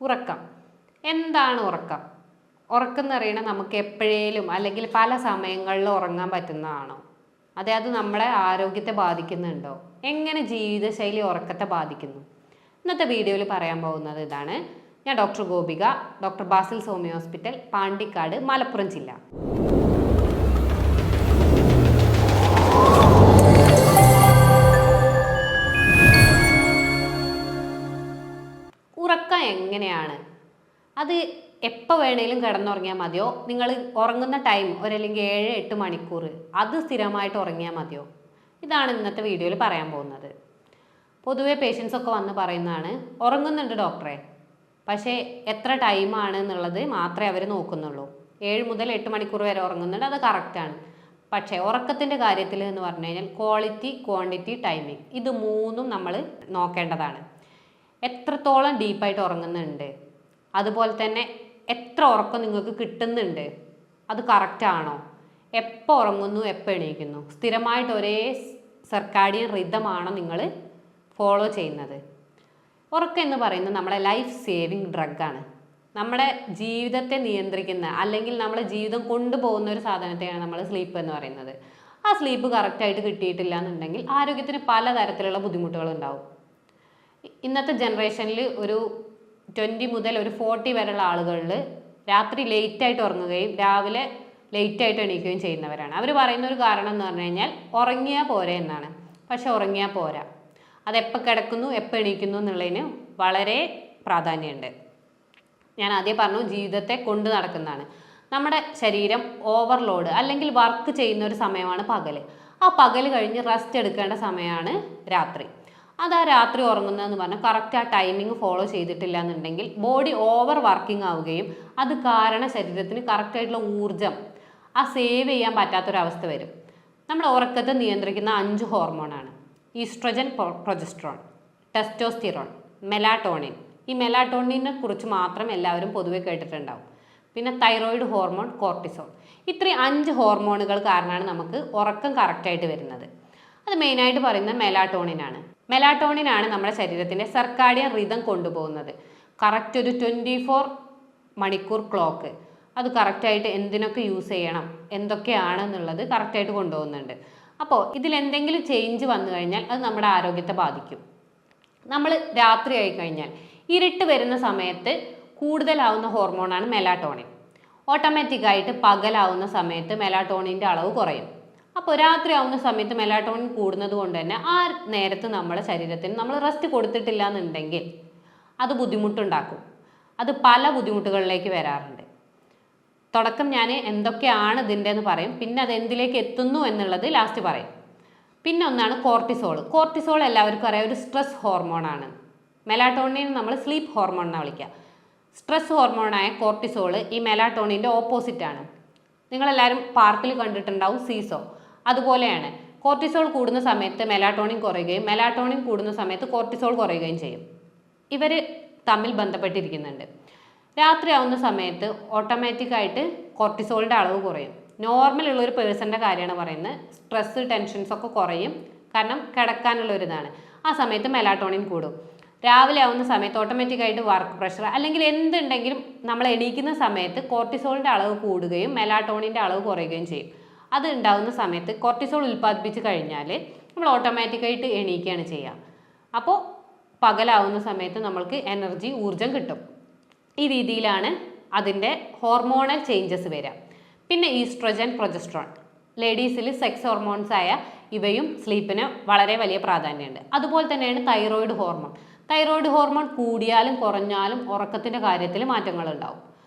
ഉറക്കം. എന്താണ് ഉറക്കം? ഉറക്കം എന്ന് പറയുന്നത് നമുക്ക് എപ്പോഴേലും അല്ലെങ്കിൽ പല സമയങ്ങളിലും ഉറങ്ങാൻ പറ്റുന്നതാണോ? അത് നമ്മളെ ആരോഗ്യത്തെ ബാധിക്കുന്നുണ്ടോ? എങ്ങനെ ജീവിതശൈലി ഉറക്കത്തെ ബാധിക്കുന്നു? ഇന്നത്തെ വീഡിയോയിൽ പറയാൻ പോകുന്നത് ഇതാണ്. ഞാൻ doctor Gopika, doctor Basil's homeo hospital, Pandikkad, Malappuram ജില്ല. ഉറക്കം എങ്ങനെയാണ്? അത് എപ്പോൾ വേണേലും കിടന്നുറങ്ങിയാൽ മതിയോ? നിങ്ങൾ ഉറങ്ങുന്ന ടൈം അല്ലെങ്കിൽ 7-8 മണിക്കൂർ അത് സ്ഥിരമായിട്ട് ഉറങ്ങിയാൽ മതിയോ? ഇതാണ് ഇന്നത്തെ വീഡിയോയിൽ പറയാൻ പോകുന്നത്. പൊതുവെ പേഷ്യൻസ് ഒക്കെ വന്ന് പറയുന്നതാണ്, ഉറങ്ങുന്നുണ്ട് ഡോക്ടറെ, പക്ഷേ എത്ര ടൈമാണ് എന്നുള്ളത് മാത്രമേ അവർ നോക്കുന്നുള്ളൂ. 7 മുതൽ 8 മണിക്കൂർ വരെ ഉറങ്ങുന്നുണ്ട്, അത് കറക്റ്റാണ്. പക്ഷേ ഉറക്കത്തിൻ്റെ കാര്യത്തിൽ എന്ന് പറഞ്ഞു കഴിഞ്ഞാൽ ക്വാളിറ്റി, ക്വാണ്ടിറ്റി, ടൈമിങ്, ഇത് മൂന്നും നമ്മൾ നോക്കേണ്ടതാണ്. എത്രത്തോളം ഡീപ്പായിട്ട് ഉറങ്ങുന്നുണ്ട്, അതുപോലെ തന്നെ എത്ര ഉറക്കം നിങ്ങൾക്ക് കിട്ടുന്നുണ്ട്, അത് കറക്റ്റാണോ? എപ്പോൾ ഉറങ്ങുന്നു, എപ്പോൾ എണീക്കുന്നു, സ്ഥിരമായിട്ട് ഒരേ സർക്കാഡിയൻ റിതമാണോ നിങ്ങൾ ഫോളോ ചെയ്യുന്നത്? ഉറക്കം എന്ന് പറയുന്നത് നമ്മളെ ലൈഫ് സേവിങ് ഡ്രഗാണ്. നമ്മുടെ ജീവിതത്തെ നിയന്ത്രിക്കുന്ന അല്ലെങ്കിൽ നമ്മളെ ജീവിതം കൊണ്ടുപോകുന്ന ഒരു സാധനത്തെയാണ് നമ്മൾ സ്ലീപ്പ് എന്ന് പറയുന്നത്. ആ സ്ലീപ്പ് കറക്റ്റായിട്ട് കിട്ടിയിട്ടില്ല എന്നുണ്ടെങ്കിൽ ആരോഗ്യത്തിന് പലതരത്തിലുള്ള ബുദ്ധിമുട്ടുകളുണ്ടാവും. ഇന്നത്തെ ജനറേഷനിൽ ഒരു 20 മുതൽ ഒരു 40 വരെയുള്ള ആളുകളിൽ രാത്രി ലേറ്റായിട്ട് ഉറങ്ങുകയും രാവിലെ ലേറ്റായിട്ട് എണീക്കുകയും ചെയ്യുന്നവരാണ്. അവർ പറയുന്ന ഒരു കാരണം എന്ന് പറഞ്ഞു കഴിഞ്ഞാൽ ഉറങ്ങിയാൽ പോരെ എന്നാണ്. പക്ഷെ ഉറങ്ങിയാൽ പോരാ, അതെപ്പോൾ കിടക്കുന്നു, എപ്പോൾ എണീക്കുന്നു എന്നുള്ളതിന് വളരെ പ്രാധാന്യമുണ്ട്. ഞാൻ ആദ്യം പറഞ്ഞു, ജീവിതത്തെ കൊണ്ടു നടക്കുന്നതാണ്. നമ്മുടെ ശരീരം ഓവർലോഡ് അല്ലെങ്കിൽ വർക്ക് ചെയ്യുന്ന ഒരു സമയമാണ് പകൽ. ആ പകൽ കഴിഞ്ഞ് റെസ്റ്റ് എടുക്കേണ്ട സമയമാണ് രാത്രി. അത് ആ രാത്രി ഉറങ്ങുന്നതെന്ന് പറഞ്ഞാൽ കറക്റ്റ് ആ ടൈമിങ് ഫോളോ ചെയ്തിട്ടില്ല എന്നുണ്ടെങ്കിൽ ബോഡി ഓവർ വർക്കിംഗ് ആവുകയും അത് കാരണം ശരീരത്തിന് കറക്റ്റായിട്ടുള്ള ഊർജം ആ സേവ് ചെയ്യാൻ പറ്റാത്തൊരവസ്ഥ വരും. നമ്മുടെ ഉറക്കത്തെ നിയന്ത്രിക്കുന്ന 5 ഹോർമോണാണ്: ഈസ്ട്രജൻ, പ്രൊജസ്ട്രോൺ, ടെസ്റ്റോസ്റ്റിറോൺ, മെലാറ്റോണിൻ. ഈ മെലാറ്റോണിനെ കുറിച്ച് മാത്രം എല്ലാവരും പൊതുവെ കേട്ടിട്ടുണ്ടാവും. പിന്നെ തൈറോയിഡ് ഹോർമോൺ, കോർട്ടിസോൾ. ഇത്രയും 5 ഹോർമോണുകൾ കാരണമാണ് നമുക്ക് ഉറക്കം കറക്റ്റായിട്ട് വരുന്നത്. അത് മെയിനായിട്ട് പറയുന്നത് മെലാറ്റോണിനാണ്. മെലാറ്റോണിനാണ് നമ്മുടെ ശരീരത്തിൻ്റെ സർക്കാഡിയൻ റിതം കൊണ്ടുപോകുന്നത്. കറക്റ്റ് ഒരു 24 മണിക്കൂർ ക്ലോക്ക് അത് കറക്റ്റായിട്ട് എന്തിനൊക്കെ യൂസ് ചെയ്യണം, എന്തൊക്കെയാണെന്നുള്ളത് കറക്റ്റായിട്ട് കൊണ്ടുപോകുന്നുണ്ട്. അപ്പോൾ ഇതിലെന്തെങ്കിലും ചേഞ്ച് വന്നു കഴിഞ്ഞാൽ അത് നമ്മുടെ ആരോഗ്യത്തെ ബാധിക്കും. നമ്മൾ രാത്രി ആയി കഴിഞ്ഞാൽ ഇരുട്ട് വരുന്ന സമയത്ത് കൂടുതലാവുന്ന ഹോർമോണാണ് മെലാറ്റോണിൻ. ഓട്ടോമാറ്റിക്കായിട്ട് പകലാവുന്ന സമയത്ത് മെലാറ്റോണിൻ്റെ അളവ് കുറയും. അപ്പോൾ രാത്രി ആവുന്ന സമയത്ത് മെലാറ്റോണിൻ കൂടുന്നത് കൊണ്ട് തന്നെ ആ നേരത്ത് നമ്മുടെ ശരീരത്തിന് നമ്മൾ റെസ്റ്റ് കൊടുത്തിട്ടില്ല എന്നുണ്ടെങ്കിൽ അത് ബുദ്ധിമുട്ടുണ്ടാക്കും. അത് പല ബുദ്ധിമുട്ടുകളിലേക്ക് വരാറുണ്ട്. തുടക്കം ഞാൻ എന്തൊക്കെയാണ് ഇതിൻ്റെ എന്ന് പറയും, പിന്നെ അത് എന്തിലേക്ക് എത്തുന്നു എന്നുള്ളത് ലാസ്റ്റ് പറയും. പിന്നെ ഒന്നാണ് കോർട്ടിസോൾ. കോർട്ടിസോൾ എല്ലാവർക്കും അറിയാം, ഒരു സ്ട്രെസ് ഹോർമോണാണ്. മെലാറ്റോണിനെ നമ്മൾ സ്ലീപ്പ് ഹോർമോൺ എന്നാണ് വിളിക്കുക. സ്ട്രെസ് ഹോർമോണായ കോർട്ടിസോൾ ഈ മെലാറ്റോണിൻ്റെ ഓപ്പോസിറ്റാണ്. നിങ്ങളെല്ലാവരും പാർക്കിൽ കണ്ടിട്ടുണ്ടാവും സീസോ. അതുപോലെയാണ്, കോർട്ടിസോൾ കൂടുന്ന സമയത്ത് മെലാറ്റോണിൻ കുറയുകയും മെലാറ്റോണിൻ കൂടുന്ന സമയത്ത് കോർട്ടിസോൾ കുറയുകയും ചെയ്യും. ഇവർ തമ്മിൽ ബന്ധപ്പെട്ടിരിക്കുന്നുണ്ട്. രാത്രി ആവുന്ന സമയത്ത് ഓട്ടോമാറ്റിക്കായിട്ട് കോർട്ടിസോളിൻ്റെ അളവ് കുറയും. നോർമൽ ഉള്ളൊരു പേഴ്സൻ്റെ കാര്യമാണ് പറയുന്നത്. സ്ട്രെസ്, ടെൻഷൻസ് ഒക്കെ കുറയും, കാരണം കിടക്കാനുള്ളൊരിതാണ്. ആ സമയത്ത് മെലാറ്റോണിൻ കൂടും. രാവിലെ ആവുന്ന സമയത്ത് ഓട്ടോമാറ്റിക്കായിട്ട് വർക്ക് പ്രഷർ അല്ലെങ്കിൽ എന്തുണ്ടെങ്കിലും നമ്മൾ എണീക്കുന്ന സമയത്ത് കോർട്ടിസോളിൻ്റെ അളവ് കൂടുകയും മെലാറ്റോണിൻ്റെ അളവ് കുറയുകയും ചെയ്യും. അത് ഉണ്ടാകുന്ന സമയത്ത് കോർട്ടിസോൾ ഉൽപ്പാദിപ്പിച്ച് കഴിഞ്ഞാൽ നമ്മൾ ഓട്ടോമാറ്റിക്കായിട്ട് എണീക്കുകയാണ് ചെയ്യുക. അപ്പോൾ പകലാവുന്ന സമയത്ത് നമ്മൾക്ക് എനർജി, ഊർജം കിട്ടും. ഈ രീതിയിലാണ് അതിൻ്റെ ഹോർമോണൽ ചേഞ്ചസ് വരിക. പിന്നെ ഈസ്ട്രജൻ, പ്രൊജസ്ട്രോൺ, ലേഡീസിൽ സെക്സ് ഹോർമോൺസ് ആയ ഇവയും സ്ലീപ്പിന് വളരെ വലിയ പ്രാധാന്യമുണ്ട്. അതുപോലെ തന്നെയാണ് തൈറോയിഡ് ഹോർമോൺ. തൈറോയിഡ് ഹോർമോൺ കൂടിയാലും കുറഞ്ഞാലും ഉറക്കത്തിൻ്റെ കാര്യത്തിൽ മാറ്റങ്ങളുണ്ടാവും.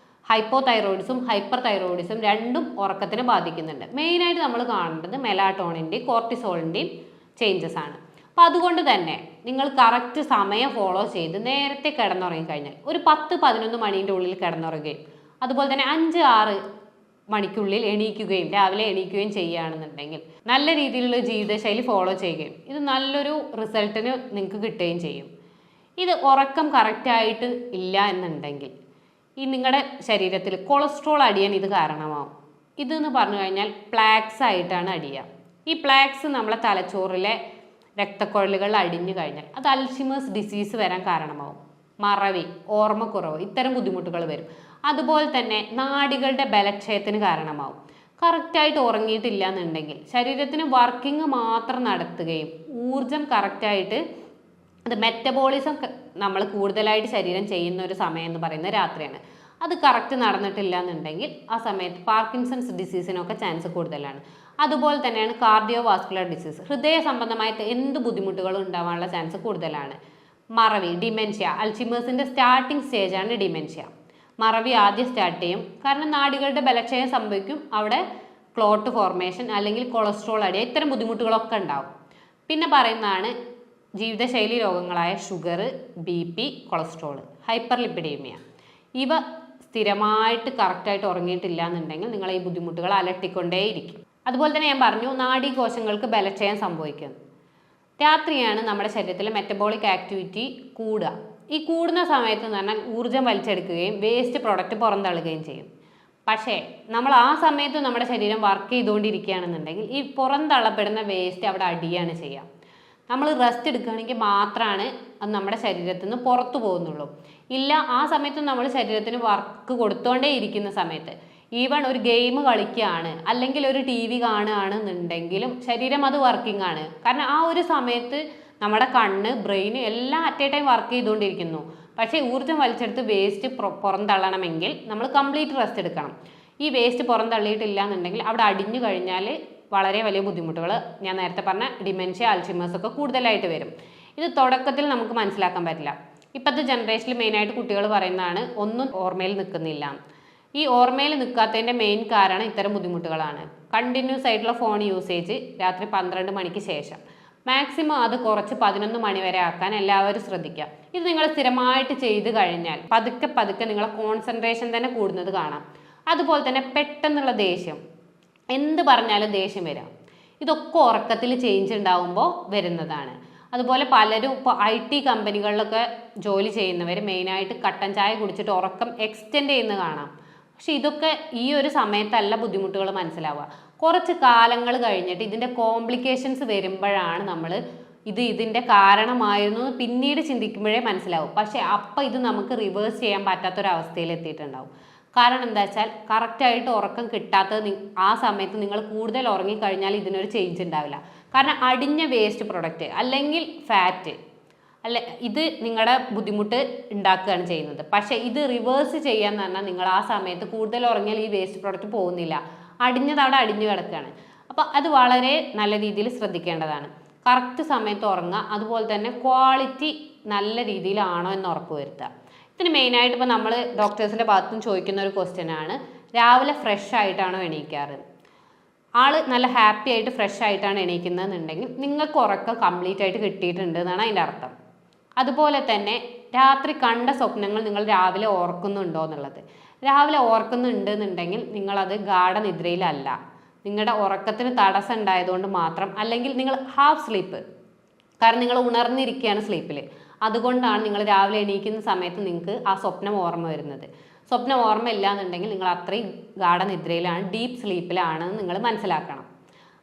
ഹൈപ്പോ തൈറോയിഡിസും ഹൈപ്പർ തൈറോയിഡിസും രണ്ടും ഉറക്കത്തിനെ ബാധിക്കുന്നുണ്ട്. മെയിനായിട്ട് നമ്മൾ കാണേണ്ടത് മെലാറ്റോണിൻ്റെയും കോർട്ടിസോളിൻ്റെയും ചേഞ്ചസ് ആണ്. അപ്പോൾ അതുകൊണ്ട് തന്നെ നിങ്ങൾ കറക്റ്റ് സമയം ഫോളോ ചെയ്ത് നേരത്തെ കിടന്നുറങ്ങിക്കഴിഞ്ഞാൽ ഒരു 10-11 മണീൻ്റെ ഉള്ളിൽ കിടന്നുറങ്ങുകയും അതുപോലെ തന്നെ 5-6 മണിക്കുള്ളിൽ എണീക്കുകയും രാവിലെ എണീക്കുകയും ചെയ്യുകയാണെന്നുണ്ടെങ്കിൽ നല്ല രീതിയിലുള്ള ജീവിതശൈലി ഫോളോ ചെയ്യുകയും ഇത് നല്ലൊരു റിസൾട്ടിന് നിങ്ങൾക്ക് കിട്ടുകയും ചെയ്യും. ഇത് ഉറക്കം കറക്റ്റായിട്ട് ഇല്ല എന്നുണ്ടെങ്കിൽ ഈ നിങ്ങളുടെ ശരീരത്തിൽ കൊളസ്ട്രോൾ അടിയാൻ ഇത് കാരണമാവും. ഇതെന്ന് പറഞ്ഞു കഴിഞ്ഞാൽ പ്ലാക്സ് ആയിട്ടാണ് അടിയുക. ഈ പ്ലാക്സ് നമ്മളെ തലച്ചോറിലെ രക്തക്കുഴലുകൾ അടിഞ്ഞു കഴിഞ്ഞാൽ അത് അൽഷിമേഴ്സ് ഡിസീസ് വരാൻ കാരണമാവും. മറവി, ഓർമ്മക്കുറവ്, ഇത്തരം ബുദ്ധിമുട്ടുകൾ വരും. അതുപോലെ തന്നെ നാഡികളുടെ ബലക്ഷയത്തിന് കാരണമാവും. കറക്റ്റായിട്ട് ഉറങ്ങിയിട്ടില്ല എന്നുണ്ടെങ്കിൽ ശരീരത്തിന് വർക്കിംഗ് മാത്രം നടത്തുകയും ഊർജം കറക്റ്റായിട്ട് അത് മെറ്റബോളിസം നമ്മൾ കൂടുതലായിട്ട് ശരീരം ചെയ്യുന്ന ഒരു സമയം എന്ന് പറയുന്നത് രാത്രിയാണ്. അത് കറക്റ്റ് നടന്നിട്ടില്ല എന്നുണ്ടെങ്കിൽ ആ സമയത്ത് പാർക്കിൻസൺസ് ഡിസീസിനൊക്കെ ചാൻസ് കൂടുതലാണ്. അതുപോലെ തന്നെയാണ് കാർഡിയോ വാസ്കുലർ ഡിസീസ്, ഹൃദയ സംബന്ധമായ എന്ത് ബുദ്ധിമുട്ടുകളും ഉണ്ടാവാനുള്ള ചാൻസ് കൂടുതലാണ്. മറവി, ഡിമെൻഷ്യ, അൽഷിമേഴ്സിൻ്റെ സ്റ്റാർട്ടിംഗ് സ്റ്റേജാണ് ഡിമെൻഷ്യ. മറവി ആദ്യം സ്റ്റാർട്ട് ചെയ്യും, കാരണം നാഡികളുടെ ബലക്ഷയം സംഭവിക്കും, അവിടെ ക്ലോട്ട് ഫോർമേഷൻ അല്ലെങ്കിൽ കൊളസ്ട്രോൾ അടിയ ഇത്തരം ബുദ്ധിമുട്ടുകളൊക്കെ ഉണ്ടാവും. പിന്നെ പറയുന്നതാണ് ജീവിതശൈലി രോഗങ്ങളായ sugar, BP, cholesterol, hyperlipidemia. ഇവ സ്ഥിരമായിട്ട് കറക്റ്റായിട്ട് ഉറങ്ങിയിട്ടില്ല എന്നുണ്ടെങ്കിൽ നിങ്ങൾ ഈ ബുദ്ധിമുട്ടുകൾ അലട്ടിക്കൊണ്ടേയിരിക്കും. അതുപോലെ തന്നെ ഞാൻ പറഞ്ഞു നാഡീകോശങ്ങൾക്ക് ബലക്ഷയം സംഭവിക്കും. രാത്രിയാണ് നമ്മുടെ ശരീരത്തിലെ മെറ്റബോളിക് ആക്ടിവിറ്റി കൂടുക. ഈ കൂടുന്ന സമയത്ത് എന്ന് പറഞ്ഞാൽ ഊർജ്ജം വലിച്ചെടുക്കുകയും വേസ്റ്റ് പ്രൊഡക്റ്റ് പുറന്തള്ളുകയും ചെയ്യും. പക്ഷേ നമ്മൾ ആ സമയത്ത് നമ്മുടെ ശരീരം വർക്ക് ചെയ്തുകൊണ്ടിരിക്കുകയാണെന്നുണ്ടെങ്കിൽ ഈ പുറന്തള്ളപ്പെടുന്ന വേസ്റ്റ് അവിടെ അടിയാണ് ചെയ്യുക. നമ്മൾ റെസ്റ്റ് എടുക്കുകയാണെങ്കിൽ മാത്രമാണ് അത് നമ്മുടെ ശരീരത്തിൽ നിന്ന് പുറത്തു പോകുന്നുള്ളൂ. ഇല്ല, ആ സമയത്ത് നമ്മൾ ശരീരത്തിന് വർക്ക് കൊടുത്തോണ്ടേ ഇരിക്കുന്ന സമയത്ത്, ഈവൺ ഒരു ഗെയിം കളിക്കുകയാണ് അല്ലെങ്കിൽ ഒരു TV കാണുകയാണെന്നുണ്ടെങ്കിലും ശരീരം അത് വർക്കിംഗ് ആണ്. കാരണം ആ ഒരു സമയത്ത് നമ്മുടെ കണ്ണ്, ബ്രെയിൻ എല്ലാം അറ്റ് എ ടൈം വർക്ക് ചെയ്തുകൊണ്ടിരിക്കുന്നു. പക്ഷേ ഊർജ്ജം വലിച്ചെടുത്ത് വേസ്റ്റ് പുറന്തള്ളണമെങ്കിൽ നമ്മൾ കംപ്ലീറ്റ് റെസ്റ്റ് എടുക്കണം. ഈ വേസ്റ്റ് പുറന്തള്ളിയിട്ടില്ല എന്നുണ്ടെങ്കിൽ അവിടെ അടിഞ്ഞു കഴിഞ്ഞാൽ വളരെ വലിയ ബുദ്ധിമുട്ടുകൾ, ഞാൻ നേരത്തെ പറഞ്ഞ ഡിമെൻഷ്യ, അൽഷിമേഴ്സ് ഒക്കെ കൂടുതലായിട്ട് വരും. ഇത് തുടക്കത്തിൽ നമുക്ക് മനസ്സിലാക്കാൻ പറ്റില്ല. ഇപ്പോഴത്തെ ജനറേഷനിൽ മെയിനായിട്ട് കുട്ടികൾ പറയുന്നതാണ് ഒന്നും ഓർമ്മയിൽ നിൽക്കുന്നില്ല. ഈ ഓർമ്മയിൽ നിൽക്കാത്തതിൻ്റെ മെയിൻ കാരണം ഇത്തരം ബുദ്ധിമുട്ടുകളാണ്. കണ്ടിന്യൂസ് ആയിട്ടുള്ള ഫോൺ യൂസേജ് രാത്രി 12 മണിക്ക് ശേഷം, മാക്സിമം അത് കുറച്ച് 11 മണി വരെ ആക്കാൻ എല്ലാവരും ശ്രദ്ധിക്കുക. ഇത് നിങ്ങൾ സ്ഥിരമായിട്ട് ചെയ്ത് കഴിഞ്ഞാൽ പതുക്കെ പതുക്കെ നിങ്ങളെ കോൺസെൻട്രേഷൻ തന്നെ കൂടുന്നത് കാണാം. അതുപോലെ തന്നെ പെട്ടെന്നുള്ള ദേഷ്യം, എന്ത് പറഞ്ഞാലും ദേഷ്യം വരാം. ഇതൊക്കെ ഉറക്കത്തിൽ ചേഞ്ച് ഉണ്ടാകുമ്പോൾ വരുന്നതാണ്. അതുപോലെ പലരും ഇപ്പോൾ IT കമ്പനികളിലൊക്കെ ജോലി ചെയ്യുന്നവർ മെയിനായിട്ട് കട്ടൻ ചായ കുടിച്ചിട്ട് ഉറക്കം എക്സ്റ്റെൻഡ് ചെയ്യുന്നത് കാണാം. പക്ഷെ ഇതൊക്കെ ഈ ഒരു സമയത്തല്ല ബുദ്ധിമുട്ടുകൾ മനസ്സിലാവുക. കുറച്ച് കാലങ്ങൾ കഴിഞ്ഞിട്ട് ഇതിൻ്റെ കോംപ്ലിക്കേഷൻസ് വരുമ്പോഴാണ് നമ്മൾ ഇതിൻ്റെ കാരണമായിരുന്നു പിന്നീട് ചിന്തിക്കുമ്പോഴേ മനസ്സിലാവും. പക്ഷെ അപ്പം ഇത് നമുക്ക് റിവേഴ്സ് ചെയ്യാൻ പറ്റാത്തൊരവസ്ഥയിൽ എത്തിയിട്ടുണ്ടാവും. കാരണം എന്താ വെച്ചാൽ കറക്റ്റായിട്ട് ഉറക്കം കിട്ടാത്തത് ആ സമയത്ത് നിങ്ങൾ കൂടുതൽ ഉറങ്ങിക്കഴിഞ്ഞാൽ ഇതിനൊരു ചേഞ്ച് ഉണ്ടാവില്ല. കാരണം അടിഞ്ഞ വേസ്റ്റ് പ്രൊഡക്റ്റ് അല്ലെങ്കിൽ ഫാറ്റ് ഇത് നിങ്ങളുടെ ബുദ്ധിമുട്ട് ഉണ്ടാക്കുകയാണ് ചെയ്യുന്നത്. പക്ഷേ ഇത് റിവേഴ്സ് ചെയ്യാന്ന് പറഞ്ഞാൽ നിങ്ങൾ ആ സമയത്ത് കൂടുതൽ ഉറങ്ങിയാൽ ഈ വേസ്റ്റ് പ്രൊഡക്റ്റ് പോകുന്നില്ല, അടിഞ്ഞത് അവിടെ അടിഞ്ഞു കിടക്കുകയാണ്. അപ്പോൾ അത് വളരെ നല്ല രീതിയിൽ ശ്രദ്ധിക്കേണ്ടതാണ്. കറക്റ്റ് സമയത്ത് ഉറങ്ങുക, അതുപോലെ തന്നെ ക്വാളിറ്റി നല്ല രീതിയിലാണോ എന്ന് ഉറപ്പ് വരുത്തുക. ഇതിന് മെയിനായിട്ട് ഇപ്പോൾ നമ്മൾ ഡോക്ടേഴ്സിൻ്റെ ഭാഗത്തുനിന്ന് ചോദിക്കുന്ന ഒരു ക്വസ്റ്റ്യനാണ്, രാവിലെ ഫ്രഷ് ആയിട്ടാണോ എണീക്കാറ്? ആൾ നല്ല ഹാപ്പി ആയിട്ട് ഫ്രഷ് ആയിട്ടാണ് എണീക്കുന്നതെന്നുണ്ടെങ്കിൽ നിങ്ങൾക്ക് ഉറക്കം കംപ്ലീറ്റ് ആയിട്ട് കിട്ടിയിട്ടുണ്ട് എന്നാണ് അതിൻ്റെ അർത്ഥം. അതുപോലെ തന്നെ രാത്രി കണ്ട സ്വപ്നങ്ങൾ നിങ്ങൾ രാവിലെ ഓർക്കുന്നുണ്ടോ എന്നുള്ളത്. രാവിലെ ഓർക്കുന്നുണ്ട് എന്നുണ്ടെങ്കിൽ നിങ്ങളത് ഗാഢനിദ്രയിലല്ല, നിങ്ങളുടെ ഉറക്കത്തിന് തടസ്സം ഉണ്ടായതുകൊണ്ട് മാത്രം, അല്ലെങ്കിൽ നിങ്ങൾ ഹാഫ് സ്ലീപ്പ്, കാരണം നിങ്ങൾ ഉണർന്നിരിക്കുകയാണ് സ്ലീപ്പിൽ, അതുകൊണ്ടാണ് നിങ്ങൾ രാവിലെ എണീക്കുന്ന സമയത്ത് നിങ്ങൾക്ക് ആ സ്വപ്നം ഓർമ്മ വരുന്നത്. സ്വപ്നം ഓർമ്മയില്ല എന്നുണ്ടെങ്കിൽ നിങ്ങൾ അത്രയും ഗാഢനിദ്രയിലാണ്, ഡീപ്പ് സ്ലീപ്പിലാണെന്ന് നിങ്ങൾ മനസ്സിലാക്കണം.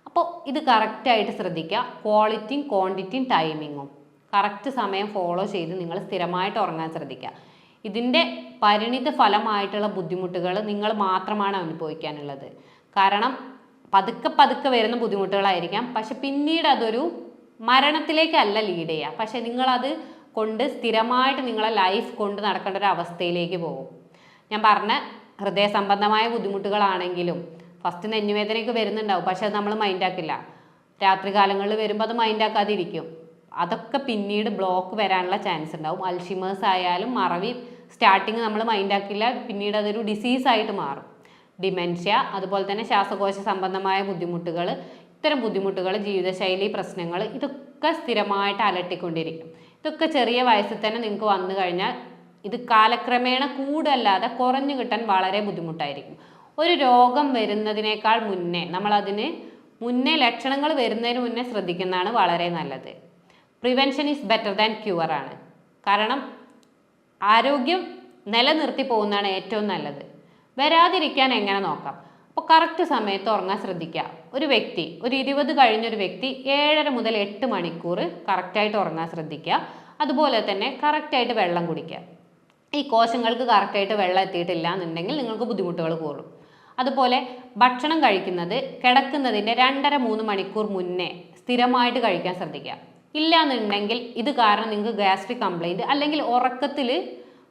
അപ്പോൾ ഇത് കറക്റ്റായിട്ട് ശ്രദ്ധിക്കുക. ക്വാളിറ്റിയും ക്വാണ്ടിറ്റിയും ടൈമിങ്ങും കറക്റ്റ് സമയം ഫോളോ ചെയ്ത് നിങ്ങൾ സ്ഥിരമായിട്ട് ഉറങ്ങാൻ ശ്രദ്ധിക്കുക. ഇതിൻ്റെ പരിണിത ഫലമായിട്ടുള്ള ബുദ്ധിമുട്ടുകൾ നിങ്ങൾ മാത്രമാണ് അനുഭവിക്കാനുള്ളത്. കാരണം പതുക്കെ പതുക്കെ വരുന്ന ബുദ്ധിമുട്ടുകളായിരിക്കാം, പക്ഷെ പിന്നീട് അതൊരു മരണത്തിലേക്കല്ല ലീഡ് ചെയ്യുക, പക്ഷെ നിങ്ങളത് കൊണ്ട് സ്ഥിരമായിട്ട് നിങ്ങളെ ലൈഫ് കൊണ്ട് നടക്കേണ്ട ഒരു അവസ്ഥയിലേക്ക് പോകും. ഞാൻ പറഞ്ഞ ഹൃദയ സംബന്ധമായ ബുദ്ധിമുട്ടുകളാണെങ്കിലും ഫസ്റ്റ് നെഞ്ഞുവേദനയൊക്കെ വരുന്നുണ്ടാവും, പക്ഷെ അത് നമ്മൾ മൈൻഡാക്കില്ല. രാത്രി കാലങ്ങളിൽ വരുമ്പോൾ അത് മൈൻഡാക്കാതിരിക്കും. അതൊക്കെ പിന്നീട് ബ്ലോക്ക് വരാനുള്ള ചാൻസ് ഉണ്ടാവും. അൽഷിമേഴ്സ് ആയാലും മറവി സ്റ്റാർട്ടിങ് നമ്മൾ മൈൻഡാക്കില്ല, പിന്നീട് അതൊരു ഡിസീസായിട്ട് മാറും. ഡിമെൻഷ്യ, അതുപോലെ തന്നെ ശ്വാസകോശ സംബന്ധമായ ബുദ്ധിമുട്ടുകൾ, ഇത്തരം ബുദ്ധിമുട്ടുകൾ, ജീവിതശൈലി പ്രശ്നങ്ങൾ, ഇതൊക്കെ സ്ഥിരമായിട്ട് അലട്ടിക്കൊണ്ടിരിക്കും. ഇതൊക്കെ ചെറിയ വയസ്സിൽ തന്നെ നിങ്ങൾക്ക് വന്നു കഴിഞ്ഞാൽ ഇത് കാലക്രമേണ കൂടല്ലാതെ കുറഞ്ഞു കിട്ടാൻ വളരെ ബുദ്ധിമുട്ടായിരിക്കും. ഒരു രോഗം വരുന്നതിനേക്കാൾ മുന്നേ നമ്മളതിന് മുന്നേ ലക്ഷണങ്ങൾ വരുന്നതിന് മുന്നേ ശ്രദ്ധിക്കുന്നതാണ് വളരെ നല്ലത്. Prevention is better than cure ആണ്. കാരണം ആരോഗ്യം നിലനിർത്തി പോകുന്നതാണ് ഏറ്റവും നല്ലത്. വരാതിരിക്കാൻ എങ്ങനെ നോക്കാം? അപ്പോൾ കറക്റ്റ് സമയത്ത് ഉറങ്ങാൻ ശ്രദ്ധിക്കുക. ഒരു വ്യക്തി, ഒരു 20 കഴിഞ്ഞൊരു വ്യക്തി 7:30 മുതൽ 8 മണിക്കൂർ കറക്റ്റായിട്ട് ഉറങ്ങാൻ ശ്രദ്ധിക്കുക. അതുപോലെ തന്നെ കറക്റ്റായിട്ട് വെള്ളം കുടിക്കുക. ഈ കോശങ്ങൾക്ക് കറക്റ്റായിട്ട് വെള്ളം എത്തിയിട്ടില്ല എന്നുണ്ടെങ്കിൽ നിങ്ങൾക്ക് ബുദ്ധിമുട്ടുകൾ കൂടും. അതുപോലെ ഭക്ഷണം കഴിക്കുന്നത് കിടക്കുന്നതിൻ്റെ 2.5-3 മണിക്കൂർ മുന്നേ സ്ഥിരമായിട്ട് കഴിക്കാൻ ശ്രദ്ധിക്കുക. ഇല്ല എന്നുണ്ടെങ്കിൽ ഇത് കാരണം നിങ്ങൾക്ക് ഗ്യാസ്ട്രിക് കംപ്ലൈൻറ്റ് അല്ലെങ്കിൽ ഉറക്കത്തിൽ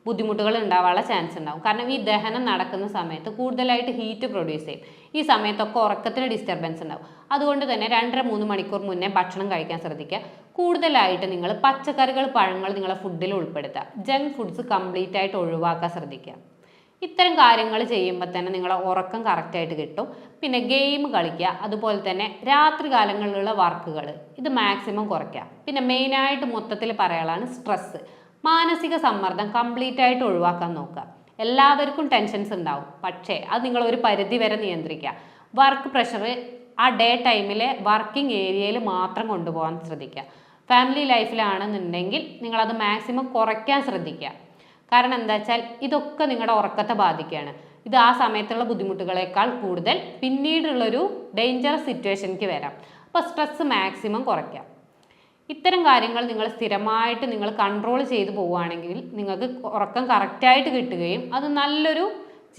ബുദ്ധിമുട്ടുകൾ ഉണ്ടാവാനുള്ള ചാൻസ് ഉണ്ടാവും. കാരണം ഈ ദഹനം നടക്കുന്ന സമയത്ത് കൂടുതലായിട്ട് ഹീറ്റ് പ്രൊഡ്യൂസ് ചെയ്യും. ഈ സമയത്തൊക്കെ ഉറക്കത്തിന് ഡിസ്റ്റർബൻസ് ഉണ്ടാവും. അതുകൊണ്ട് തന്നെ 2.5-3 മണിക്കൂർ മുന്നേ ഭക്ഷണം കഴിക്കാൻ ശ്രദ്ധിക്കുക. കൂടുതലായിട്ട് നിങ്ങൾ പച്ചക്കറികൾ, പഴങ്ങൾ നിങ്ങളെ ഫുഡിൽ ഉൾപ്പെടുത്തുക. ജങ്ക് ഫുഡ്സ് കംപ്ലീറ്റ് ആയിട്ട് ഒഴിവാക്കാൻ ശ്രദ്ധിക്കുക. ഇത്തരം കാര്യങ്ങൾ ചെയ്യുമ്പോൾ തന്നെ നിങ്ങളെ ഉറക്കം കറക്റ്റായിട്ട് കിട്ടും. പിന്നെ ഗെയിം കളിക്കുക, അതുപോലെ തന്നെ രാത്രി കാലങ്ങളിലുള്ള വർക്കുകൾ ഇത് മാക്സിമം കുറയ്ക്കുക. പിന്നെ മെയിനായിട്ട് മൊത്തത്തിൽ പറയാനുള്ളതാണ് സ്ട്രെസ്സ്, മാനസിക സമ്മർദ്ദം കംപ്ലീറ്റ് ആയിട്ട് ഒഴിവാക്കാൻ നോക്കുക. എല്ലാവർക്കും ടെൻഷൻസ് ഉണ്ടാവും, പക്ഷേ അത് നിങ്ങൾ ഒരു പരിധി വരെ നിയന്ത്രിക്കുക. വർക്ക് പ്രഷർ ആ ഡേ ടൈമിലെ വർക്കിംഗ് ഏരിയയിൽ മാത്രം കൊണ്ടുപോകാൻ ശ്രദ്ധിക്കുക. ഫാമിലി ലൈഫിലാണെന്നുണ്ടെങ്കിൽ നിങ്ങളത് മാക്സിമം കുറയ്ക്കാൻ ശ്രദ്ധിക്കുക. കാരണം എന്താ വെച്ചാൽ ഇതൊക്കെ നിങ്ങളുടെ ഉറക്കത്തെ ബാധിക്കുകയാണ്. ഇത് ആ സമയത്തുള്ള ബുദ്ധിമുട്ടുകളേക്കാൾ കൂടുതൽ പിന്നീടുള്ളൊരു ഡേഞ്ചറസ് സിറ്റുവേഷനിലേക്ക് വരാം. അപ്പോൾ സ്ട്രെസ് മാക്സിമം കുറയ്ക്കാം. ഇത്തരം കാര്യങ്ങൾ നിങ്ങൾ സ്ഥിരമായിട്ട് നിങ്ങൾ കൺട്രോൾ ചെയ്തു പോവുകയാണെങ്കിൽ നിങ്ങൾക്ക് ഉറക്കം കറക്റ്റായിട്ട് കിട്ടുകയും അത് നല്ലൊരു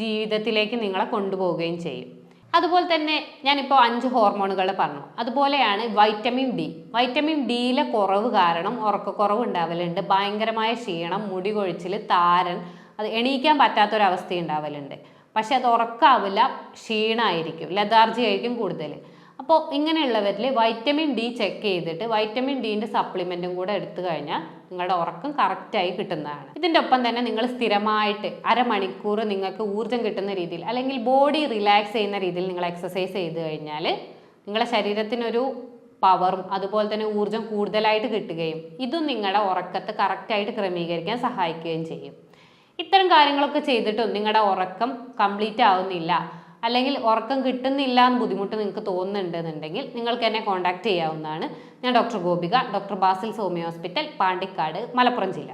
ജീവിതത്തിലേക്ക് നിങ്ങളെ കൊണ്ടുപോവുകയും ചെയ്യും. അതുപോലെ തന്നെ ഞാനിപ്പോൾ 5 ഹോർമോണുകൾ പറഞ്ഞു. അതുപോലെയാണ് വൈറ്റമിൻ ഡി. വൈറ്റമിൻ ഡിയിലെ കുറവ് കാരണം ഉറക്കക്കുറവ് ഉണ്ടാവലുണ്ട്. ഭയങ്കരമായ ക്ഷീണം, മുടി കൊഴിച്ചിൽ, താരൻ, അത് എണീക്കാൻ പറ്റാത്തൊരവസ്ഥ ഉണ്ടാവലുണ്ട്. പക്ഷെ അത് ഉറക്കാവില്ല, ക്ഷീണമായിരിക്കും, ലതാർജി ആയിരിക്കും കൂടുതൽ. അപ്പോൾ ഇങ്ങനെയുള്ളവരിൽ വൈറ്റമിൻ ഡി ചെക്ക് ചെയ്തിട്ട് വൈറ്റമിൻ ഡിൻ്റെ സപ്ലിമെൻറ്റും കൂടെ എടുത്തു കഴിഞ്ഞാൽ നിങ്ങളുടെ ഉറക്കം കറക്റ്റായി കിട്ടുന്നതാണ്. ഇതിൻ്റെ ഒപ്പം തന്നെ നിങ്ങൾ സ്ഥിരമായിട്ട് അരമണിക്കൂർ നിങ്ങൾക്ക് ഊർജ്ജം കിട്ടുന്ന രീതിയിൽ അല്ലെങ്കിൽ ബോഡി റിലാക്സ് ചെയ്യുന്ന രീതിയിൽ നിങ്ങൾ എക്സസൈസ് ചെയ്ത് കഴിഞ്ഞാൽ നിങ്ങളുടെ ശരീരത്തിനൊരു പവറും അതുപോലെ തന്നെ ഊർജ്ജം കൂടുതലായിട്ട് കിട്ടുകയും ഇതും നിങ്ങളുടെ ഉറക്കത്തെ കറക്റ്റായിട്ട് ക്രമീകരിക്കാൻ സഹായിക്കുകയും ചെയ്യും. ഇത്തരം കാര്യങ്ങളൊക്കെ ചെയ്തിട്ടും നിങ്ങളുടെ ഉറക്കം കംപ്ലീറ്റ് ആവുന്നില്ല, അല്ലെങ്കിൽ ഉറക്കം കിട്ടുന്നില്ല എന്ന് ബുദ്ധിമുട്ട് നിങ്ങൾക്ക് തോന്നുന്നുണ്ടെന്നുണ്ടെങ്കിൽ നിങ്ങൾക്ക് എന്നെ കോൺടാക്ട് ചെയ്യാവുന്നതാണ്. ഞാൻ doctor Gopika, doctor Basil's homeo hospital, Pandikkad, Malappuram ജില്ല.